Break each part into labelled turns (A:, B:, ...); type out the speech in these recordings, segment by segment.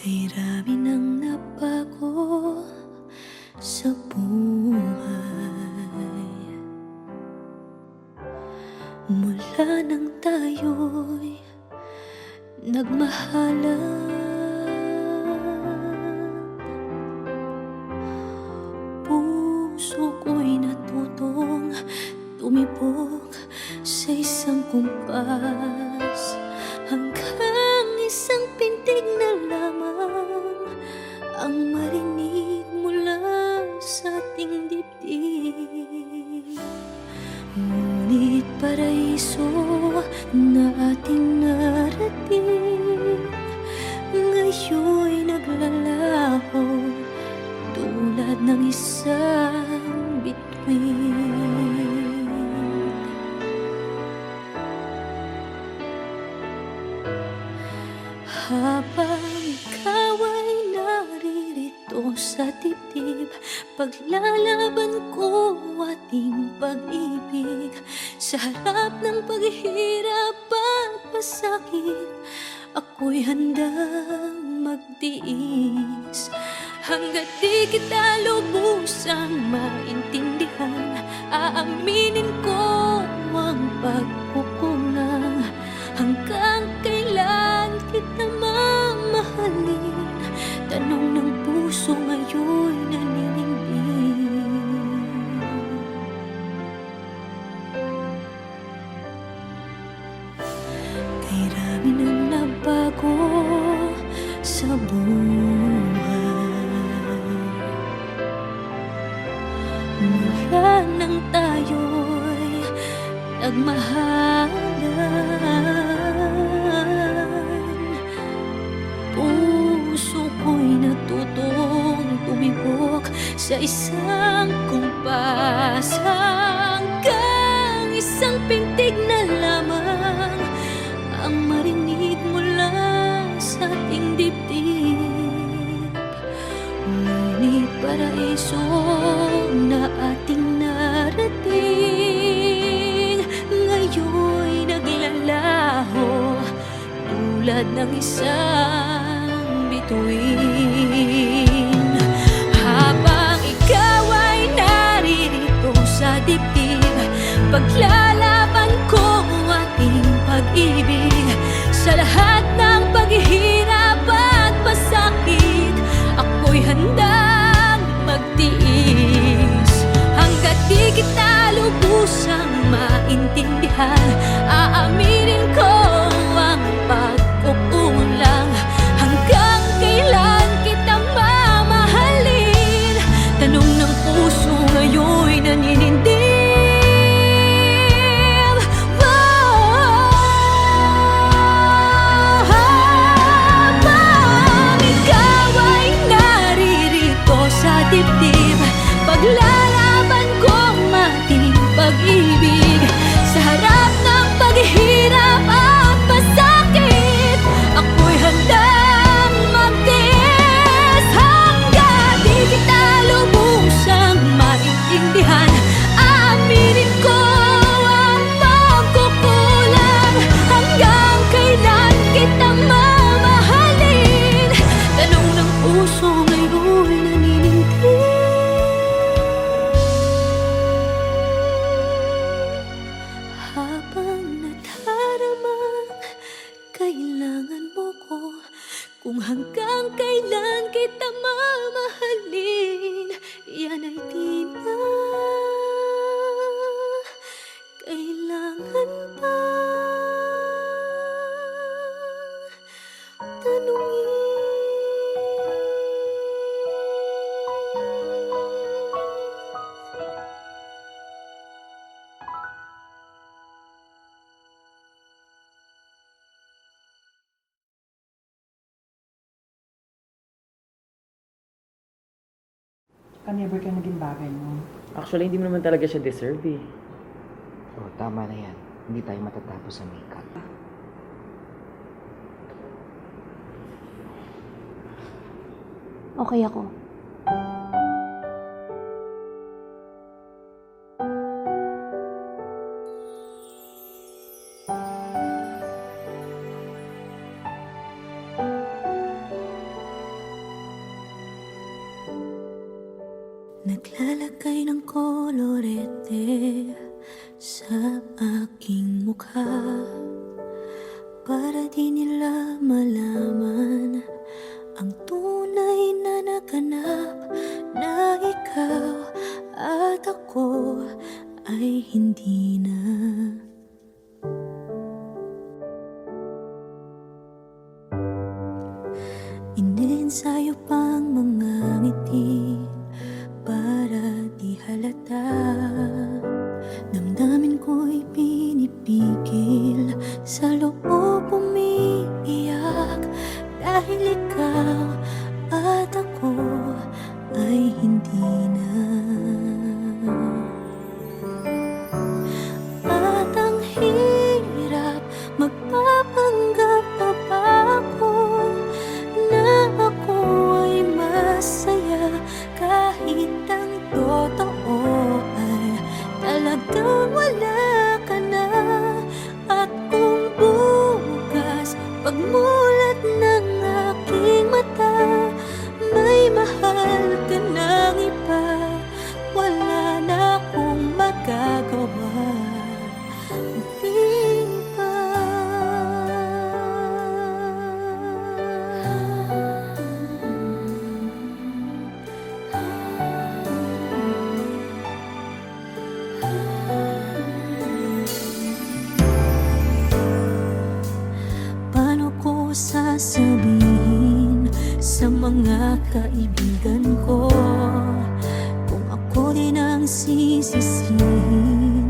A: Kay rami nang nabago sa buhay. Mula nang tayo'y nagmahalan, puso ko'y natutong tumibok sa isang kumpas, hanggang isang pintig na lamang ang marinig mula sa ating dibdib. Ngunit paraiso na ating narating ngayon'y naglalaho tulad ng isang bituin. Habang ikaw ay naririto sa dibdib, paglalaban ko ating pag-ibig. Sa harap ng paghihirap at pasakit, ako'y handang magtiis. Hanggat di kita lubusang maintindihan, aaminin ko ang pagkukulang. Hanggang kailan kita mamahalin? Tanong ng puso ngayon'y naninindig. Kay rami nang nabago sa buhay. Mula nang tayo'y nagmahalan, puso ko'y natutong tumibok sa isang kumpas, hanggang isang pintig na lamang ang marinig mula sa ating dibdib. Ngunit paraiso na ating narating ngayon'y naglalaho tulad ng isang bituin. Habang ikaw ay naririto sa dibdib, paglalaban ko ating pag-ibig. Sa lahat ng paghihirap at pasakit, ako'y handang magtiis. Hanggat di kita lubusang maintindihan, aaminin ko ang pagkukulang. Hanggang kailan kita mamahalin? Tanong ng puso ngayon'y naninindig. Habang ikaw ay naririto sa dibdib, paglalaban kong ating pag-ibig. Sa harap ng paghihirap at pasakit, ako'y handang magtiis. Hanggang di kita lubusang maintindihan, aaminin ko ang pagkukulang. Hanggang kailan kita mamahalin? Tanong ng puso ngayon'y naninindig. Habang nadaramang kailangan mo ko, kung hanggang kailan kita mamahalin, yan ay di na kailangan pa tanungin.
B: Never ka naging bagay mo.
C: Actually, hindi mo naman talaga siya deserve eh.
D: Oh, tama na yan. Hindi tayo matatapos sa makeup.
A: Okay ako. Naglalagay ng kolorete sa aking mukha para di nila malaman ang tunay na naganap, na ikaw at ako ay hindi na. Inensayo pang mga ngiti para di halata. Damdamin ko'y pinipigil, sa loob umiiyak, dahil ikaw at ako ay hindi na. At ang hirap, magpapanggap pa ba ako na ako ay masaya, kahit ang totoo ay talagang wala ka na. At kung bukas pagmulat ng aking mata, may mahal ka ng iba, wala na akong magagawa. Di ba? Paano ko sasabihin sa mga kaibigan ko kung ako din ang sisisihin?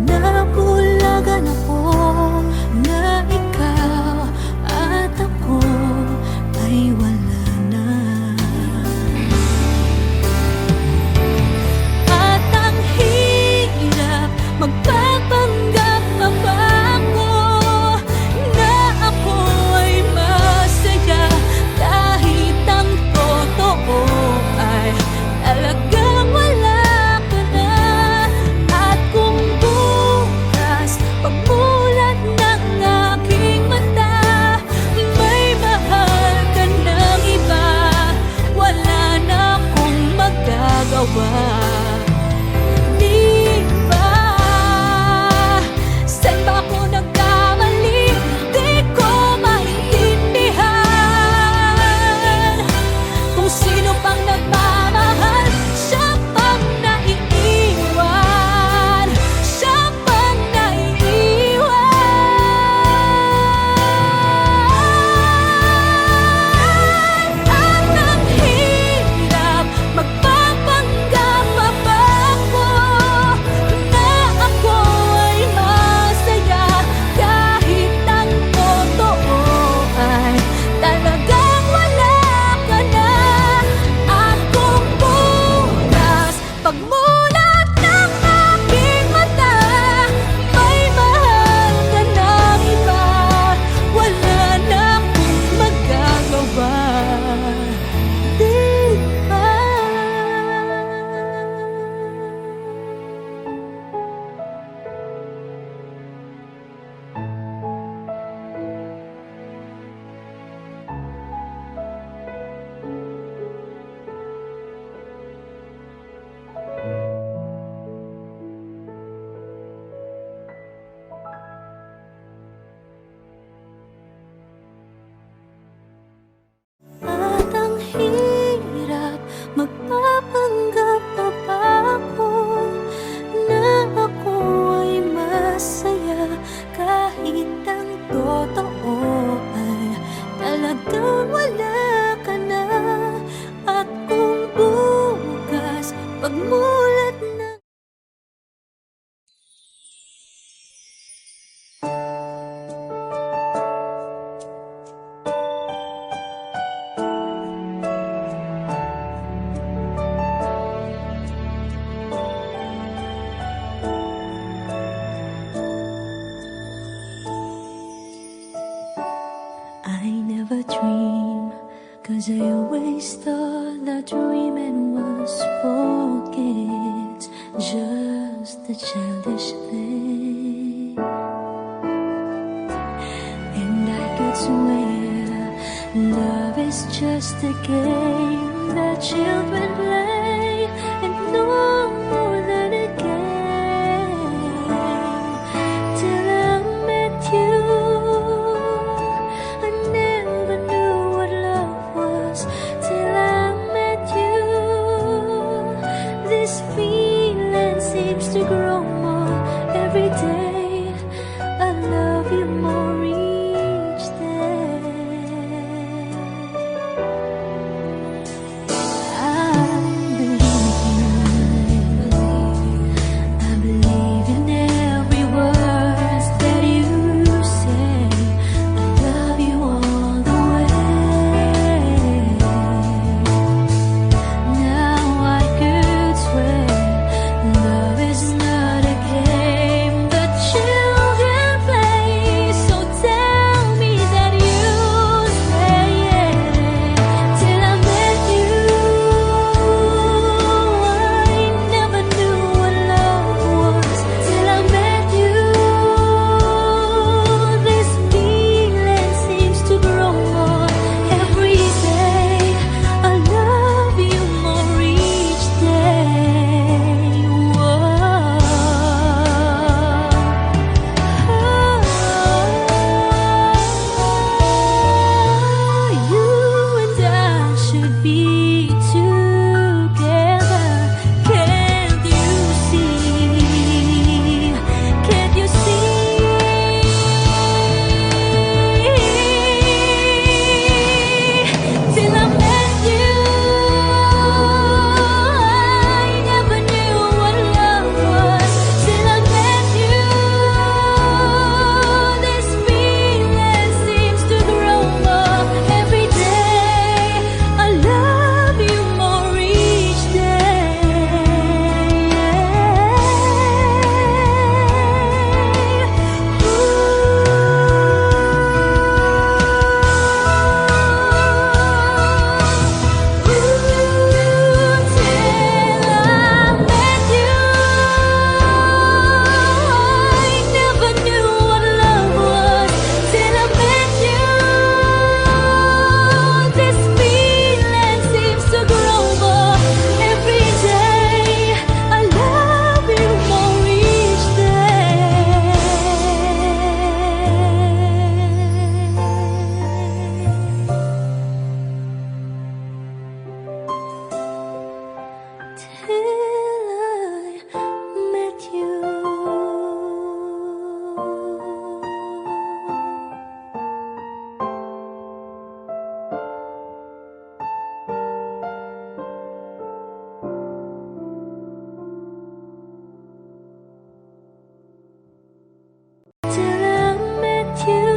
A: Nabulagan ako na ikaw at ako ay wala na. At ang hirap, magpapanggap pa ba ako na ako ay masaya, kahit ang totoo ay talagang wala ka na. At kung bukas pagmulat ng aking mata, may mahal ka ng iba, wala na akong magagawa. Di ba? Saan ba ako nagkamali? Di ko maintindihan. Kung sino pang nagmamahal, siya pang naiiwan, siya pang naiiwan. At ang hirap, magpapanggap pa ba ako na ako ay masaya, kahit ang totoo ay talagang wala ka na. At kung bukas pagmulat ng aking mata, may mahal ka ng iba, wala na akong magagawa. Di ba? At ang hirap, magpapanggap pa ba ako na ako ay masaya, kahit ang totoo ay talagang wala ka na. At kung bukas pagmulat ng I never dream, 'cause I always thought that dreaming was for kids, just a childish thing. And I could swear love is just a game that children play, every day. I love you more each day. I believe in every word that you say. I love you all the way. Now I could swear love is not a game that children play. So tell me that you stay. Till I met you, I never knew what love was. Till I met you, this feeling seems to grow more every day. I love you more each day. You and I should be together. Can't you see? Can't you see? Till I met you, I never knew what love was. Till I met you, this feeling seems to grow more every day. I love you more each till I met you,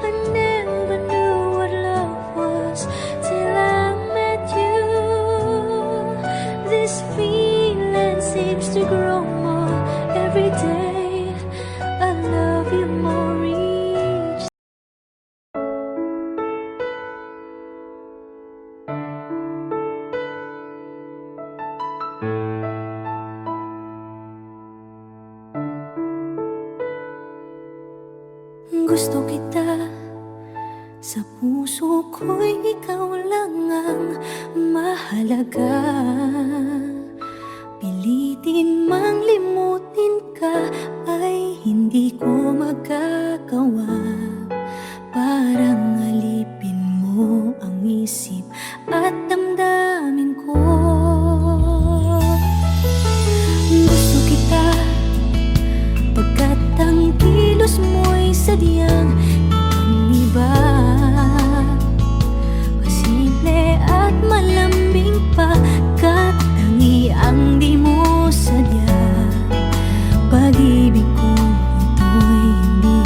A: I never knew what love was. Till I met you, this feeling seems to grow more every day. I love you more each. Gusto kita, sa puso ko'y ikaw lang ang mahalaga. Pilitin mang limutin ka ay hindi ko magagawa. Parang alipin mo ang isip at damdamin ko. Gusto kita pagkat ang kilos mo'y sadyang ibang-iba. Masimple at malambing pagkat tangi ang di mo sadya. Pag-ibig ko ito'y hindi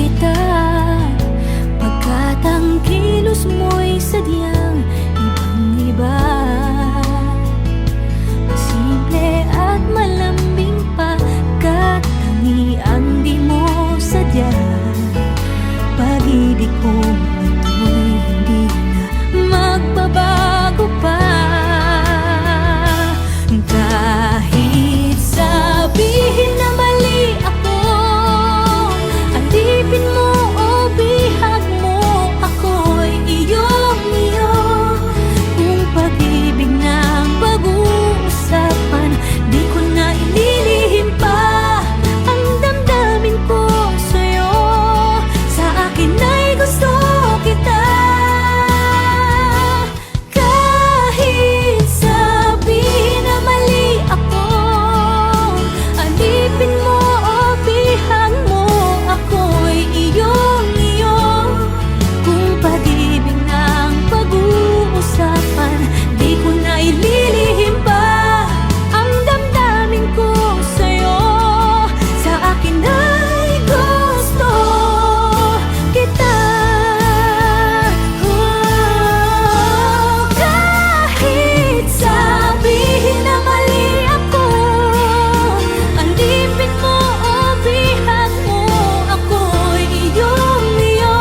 A: kita, pagkat ang kilos mo'y sadyang ibang-iba. Simple at malambing pagkatangiang di mo sadya. Pag-ibig kong ito'y hindi na magbabago pa. Kahit sabihin na mali ako, alipin mo o bihag mo, ako'y iyong-iyo. Kung pag-ibig ng pag-uusapan, di ko na ililihim pa ang damdamin ko sa'yo. Sa akin ay gusto kita. Kahit sabihin na mali ako, alipin mo o bihag mo, ako'y iyong-iyo. Kung pag-ibig ng pag-uusapan, di ko na ililihim pa ang damdamin ko sa'yo. Sa akin ay gusto kita. Kahit sabihin na mali ako, alipin mo o bihag mo, ako'y iyong-iyo.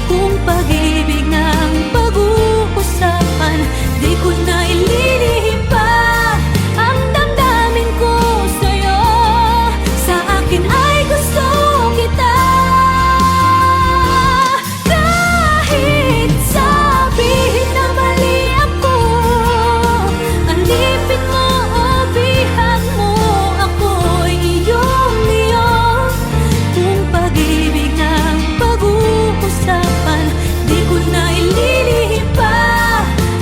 A: Kung pag-ibig ng pag-uusapan, di ko na ililihim pa ang damdamin ko sa'yo. Sa akin ay gusto kita. Kahit sabihin na mali ako, alipin mo o bihag mo, ako'y iyong-iyo. Kung pag-ibig ng pag-uusapan, di ko na ililihim pa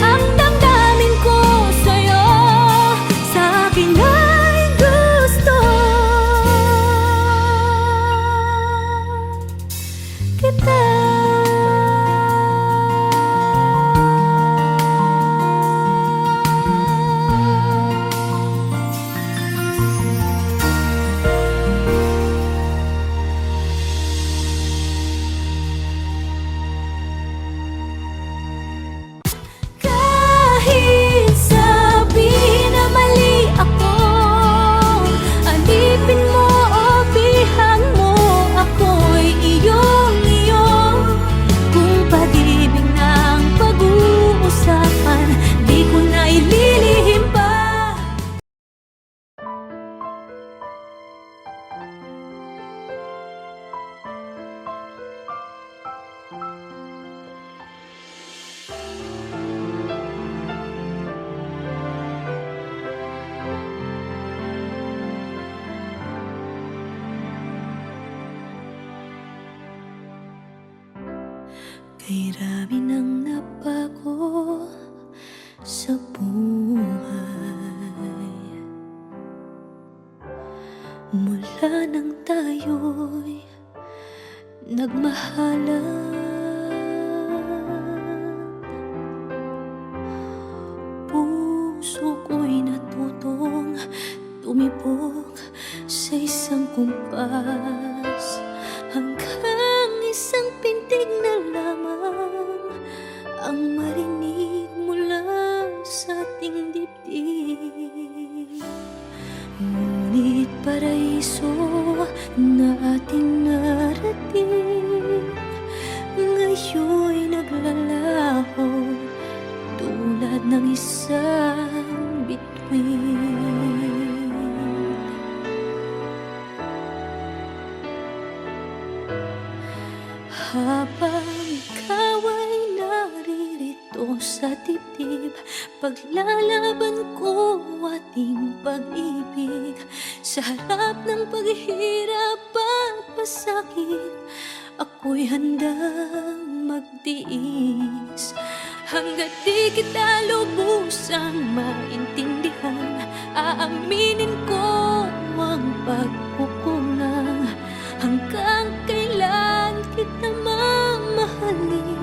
A: ang damdamin ko sa'yo. Sa akin ay gusto kita. Kahit sabihin na mali ako, alipin mo o bihag mo, ako'y iyong-iyo. Kung pag-ibig ng pag-uusapan, di ko na ililihim pa. Kay rami ng nabago sa buhay, mula nang tayo'y nagmahalan. Puso ko'y natutong tumibok sa isang kumpas, hanggang isang pintig na lamang ang marinig mula sa ating dibdib. Ngunit paraiso na ating narating, ngayon'y naglalaho tulad ng isang bituin. Habang ikaw ay naririto sa dibdib, paglalaban ko ating pag-ibig. Sa harap ng paghihirap at pasakit, ako'y handang magtiis. Hanggat di kita lubusang maintindihan, aaminin ko ang pagkukulang. Hanggang kailan kita mamahalin?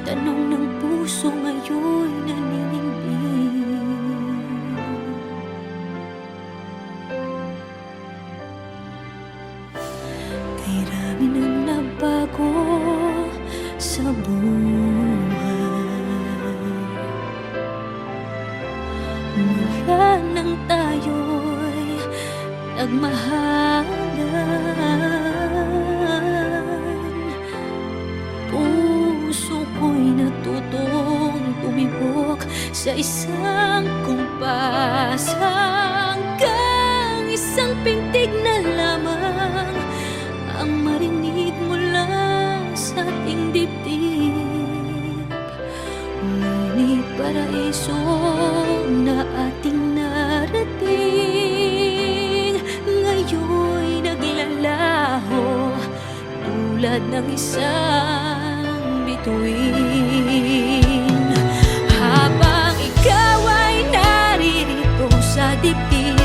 A: Tanong ng puso ngayon naninindig. Kay rami ng nagmahalan. Puso ko'y natutong tumibok sa isang kumpas, hanggang isang pintig na lamang ang marinig mula sa ating dibdib. Ngunit paraiso na ating narating ngayon'y naglalaho tulad ng isang bituin. Habang ikaw ay naririto sa dibdib,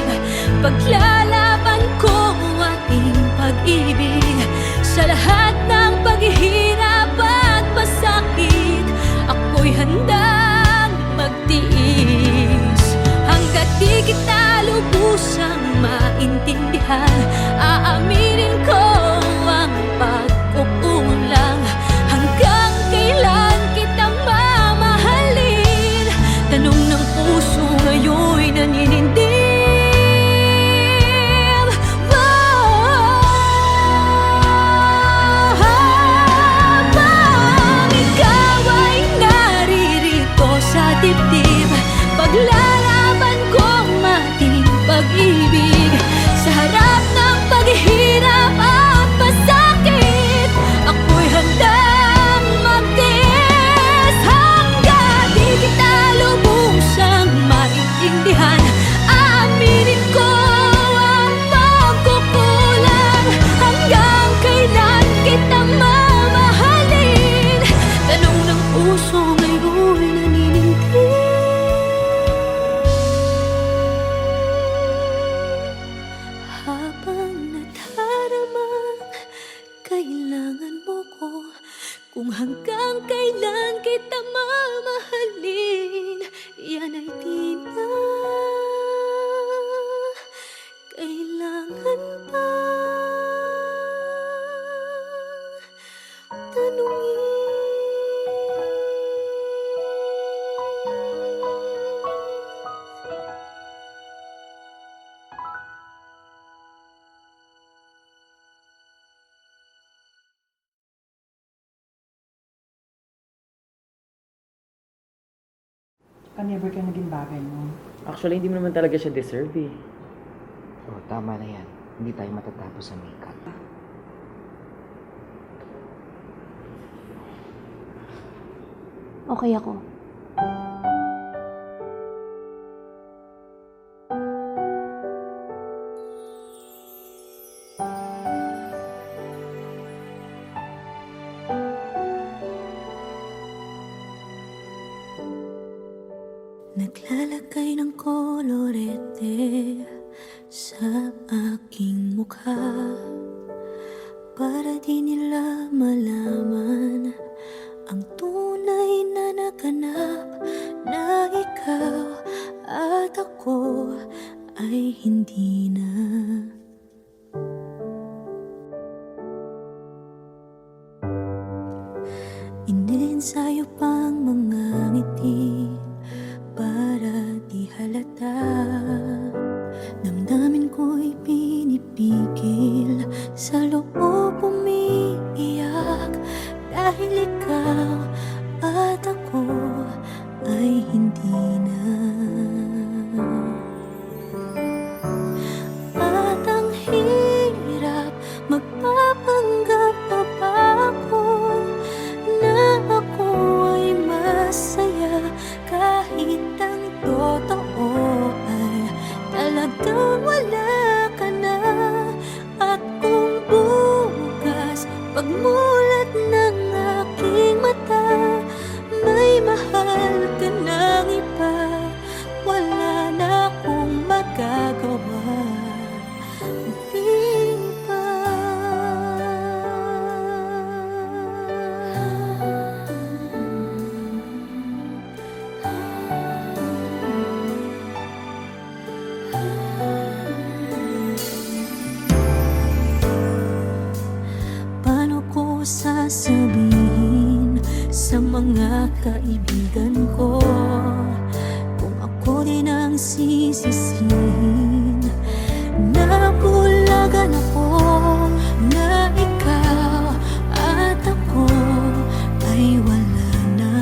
A: paglalaban ko ating pag-ibig. Sa lahat ng paghihirap at pasakit, ako'y handang magtiis. Hanggat di kita lubusang maintindihan, aaminin ko ang pagkukulang. Hanggang kailan kita mamahalin? Tanong ng puso ngayon'y naninindig. Habang ikaw ay naririto sa dibdib, paglalaban ko ating pag-ibig. Sa harap ng paghihirap at pasakit, ako'y handang magtiis. Hanggat di kita lubusang maintindihan, aaminin ko ang pagkukulang. Hanggang kailan kita mamahalin? Tanong ng puso ngayon'y naninindig. Habang nadaramang kailangan mo ko, kung hanggang kailan kita mamahalin, yan ay di na kailangan pa tanungin.
B: Never ka naging bagay mo.
C: Actually, hindi mo naman talaga siya deserve eh.
D: Oh, tama na yan. Hindi tayo matatapos sa makeup.
A: Okay ako. Naglalagay ng kolorete sa aking mukha para di nila malaman ang tunay na naganap, na ikaw at ako ay hindi na. Iniensayo pang mga ngiti para di halata. Damdamin ko'y pinipigil, sa loob umiiyak, dahil ikaw at ako ay hindi na. At ang hirap, magpapanggap pa ba ako na ako ay masaya, kahit ang totoo ay talagang wala ka na. At kung bukas pagmulat ng aking mata, may mahal ka ng iba, wala na akong magagawa. Di ba? Paano ko sasabihin sa mga kaibigan ko kung ako din ang sisisihin na nanawagan ako na ikaw at ako ay wala na.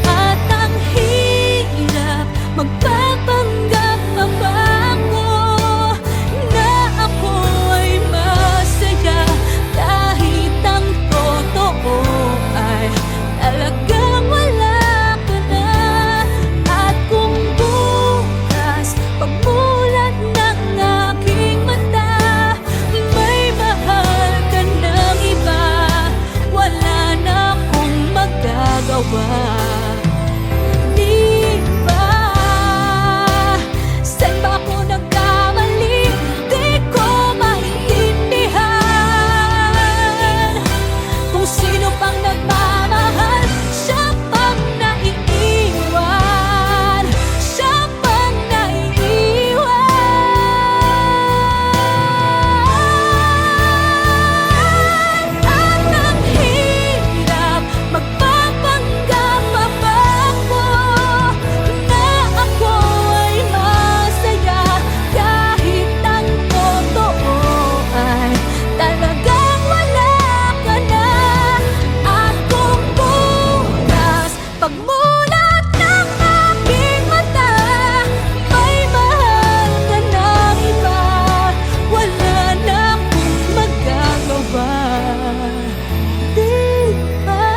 A: At ang hirap magpapanggap pa ba ako na ako ay masaya kahit ang totoo ay talagang wala ka na. At kung bukas pagmulat ng aking mata may mahal ka ng iba, wala na akong magagawa. Di ba? Saan ba ako nagkamali? Di ko maintindihan. Kung sino pang nagmamahal, siya pang naiiwan. Siya pang naiiwan. At ang hirap magpapanggap pa ba ako na ako ay masaya kahit ang totoo ay talagang wala ka na. At kung bukas pagmulat ng aking mata may mahal ka ng iba, wala na akong magagawa. Di ba?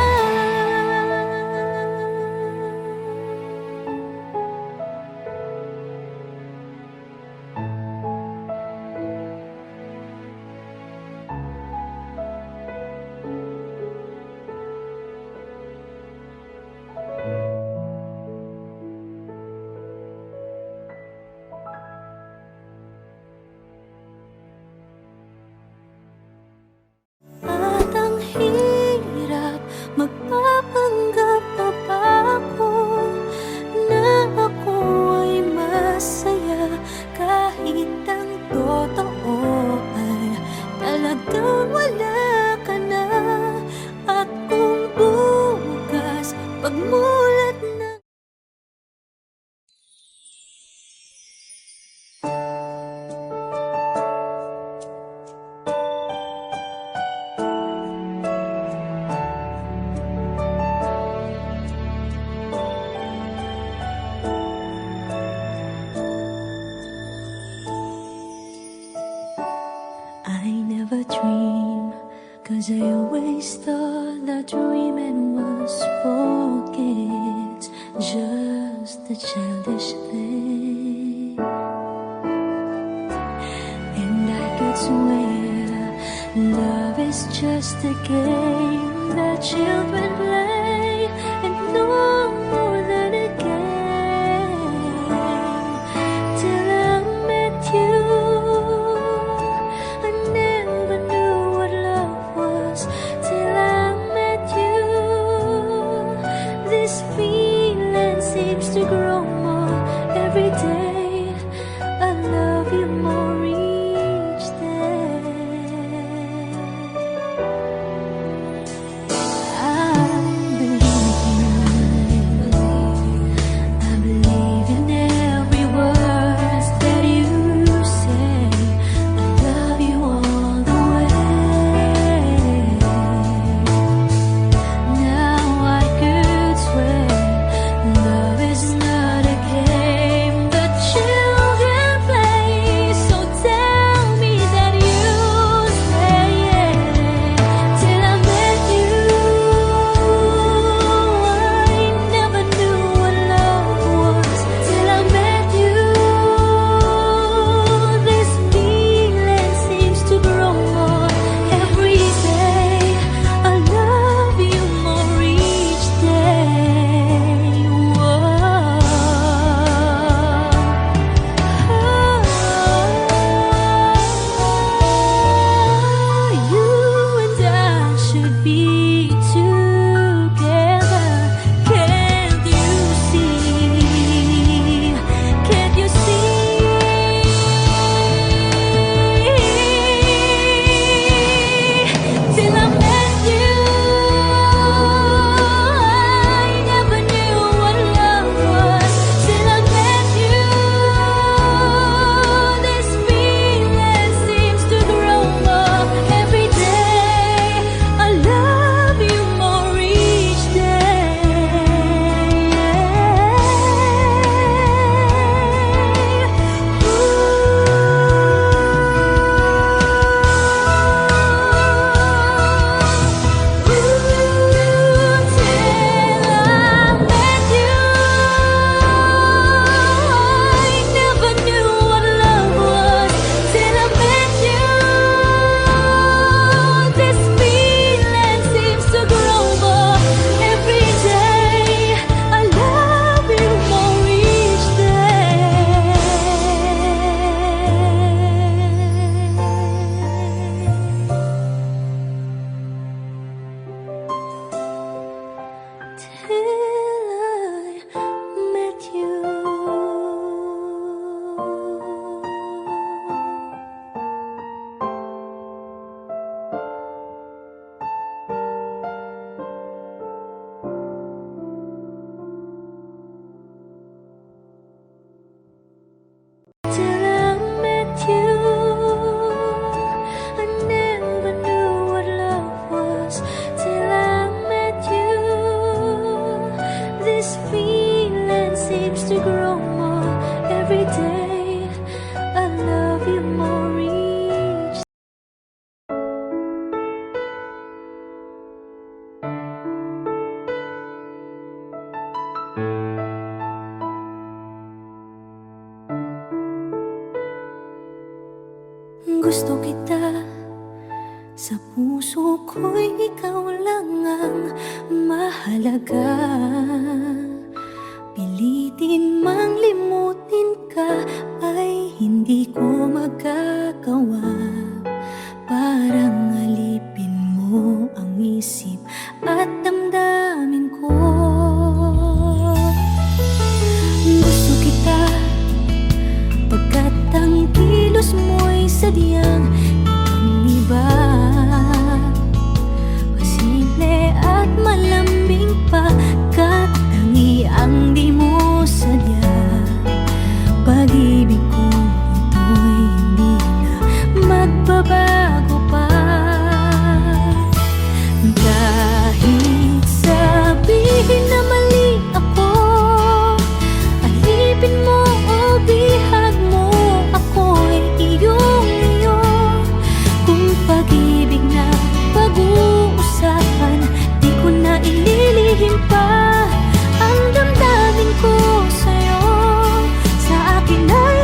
A: At ang hirap magpapanggap pa ba ako na ako ay masaya kahit ang totoo ay talagang wala ka na. At kung bukas pagmulat ng I never dream, 'cause I always thought that dreaming was for kids, just a childish thing. And I could swear love is just a game that children play, and no more than a game. Till I met you, I never knew what love was. Till I met you, this feeling seems to grow more every day. I love you more each day. I Gusto kita, sa puso ko'y ikaw lang ang mahalaga. Pilitin mang limutin ka ay hindi ko magagawa. Parang alipin mo ang isip at damdamin ko. Gusto kita pagkat ang kilos mo'y sadyang ibang-iba. Pasimple at malambing pagkat tangi ang di mo sadya. Pag-ibig ko ito'y hindi na magbabago pa. Kahit sabihin na mali ako, alipin mo o bihag mo, ako'y iyong-iyo. Kung pag-ibig na pag-uusapan, di ko na ililihim pa ang damdamin ko sa'yo. Sa akin ay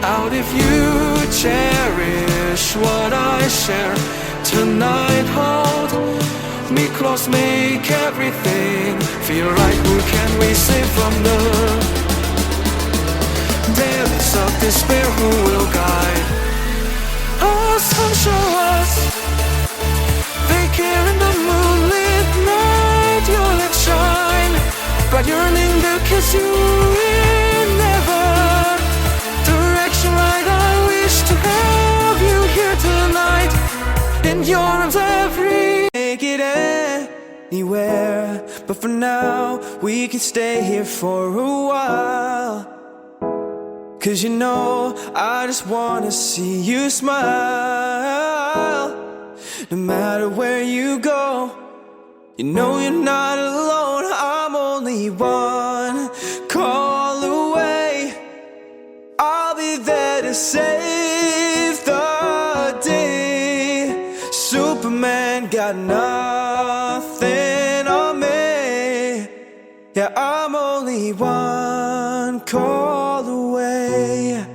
E: out if you cherish what I share. Tonight hold me close, make everything feel right. Who can we save from the depths of despair? Who will guide us and show us they care in the moonlit night? Your light shine, but yearning to kiss you in never direction right. I wish to have you here tonight, in your arms every. Make it anywhere, but for now we can stay here for a while. 'Cause you know I just wanna see you smile. No matter where you go, you know you're not alone. I'm only one call away. I'll be there to save the day. Superman got nothing on me. Yeah, I'm only one call away.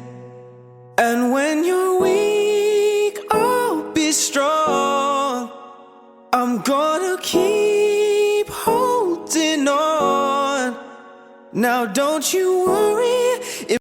E: And when you're weak, I'll be strong. I'm gonna keep holding on. Now don't you worry if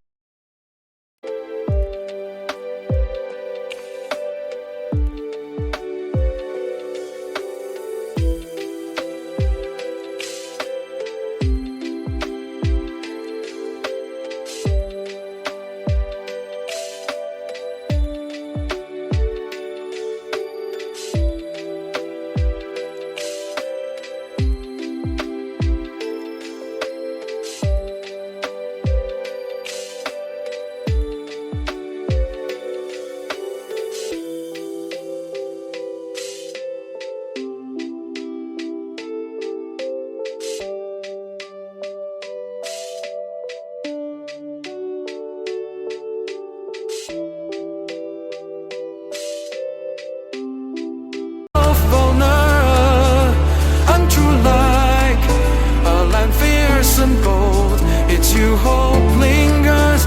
E: and bold, it's you hope lingers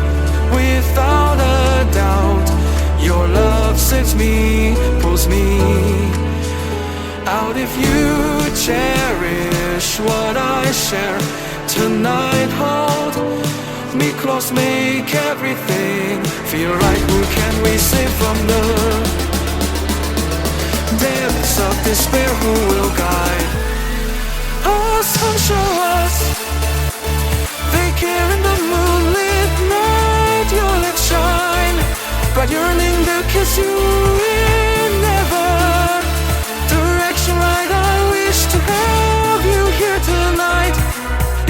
E: without a doubt. Your love saves me, pulls me out if you cherish what I share. Tonight hold me close, make everything feel right. Who can we save from the depths of despair? Who will guide us and show us they care in the moonlit night? Your light shine, but yearning to kiss you in never direction right. I wish to have you here tonight,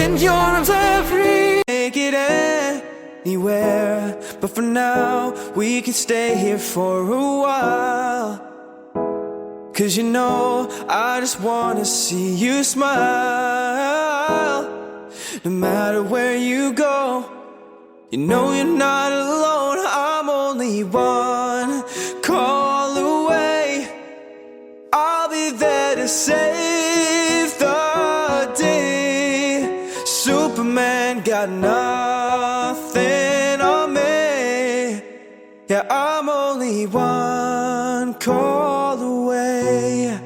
E: in your arms every. Make it anywhere, but for now we can stay here for a while. 'Cause you know I just wanna see you smile. No matter where you go, you know you're not alone. I'm only one call away. I'll be there to save the day. Superman got nothing on me. Yeah, I'm only one call away.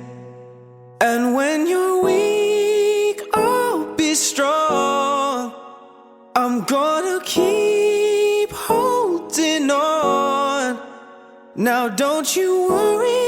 E: And when you're weak, I'll be strong. I'm gonna keep holding on. Now don't you worry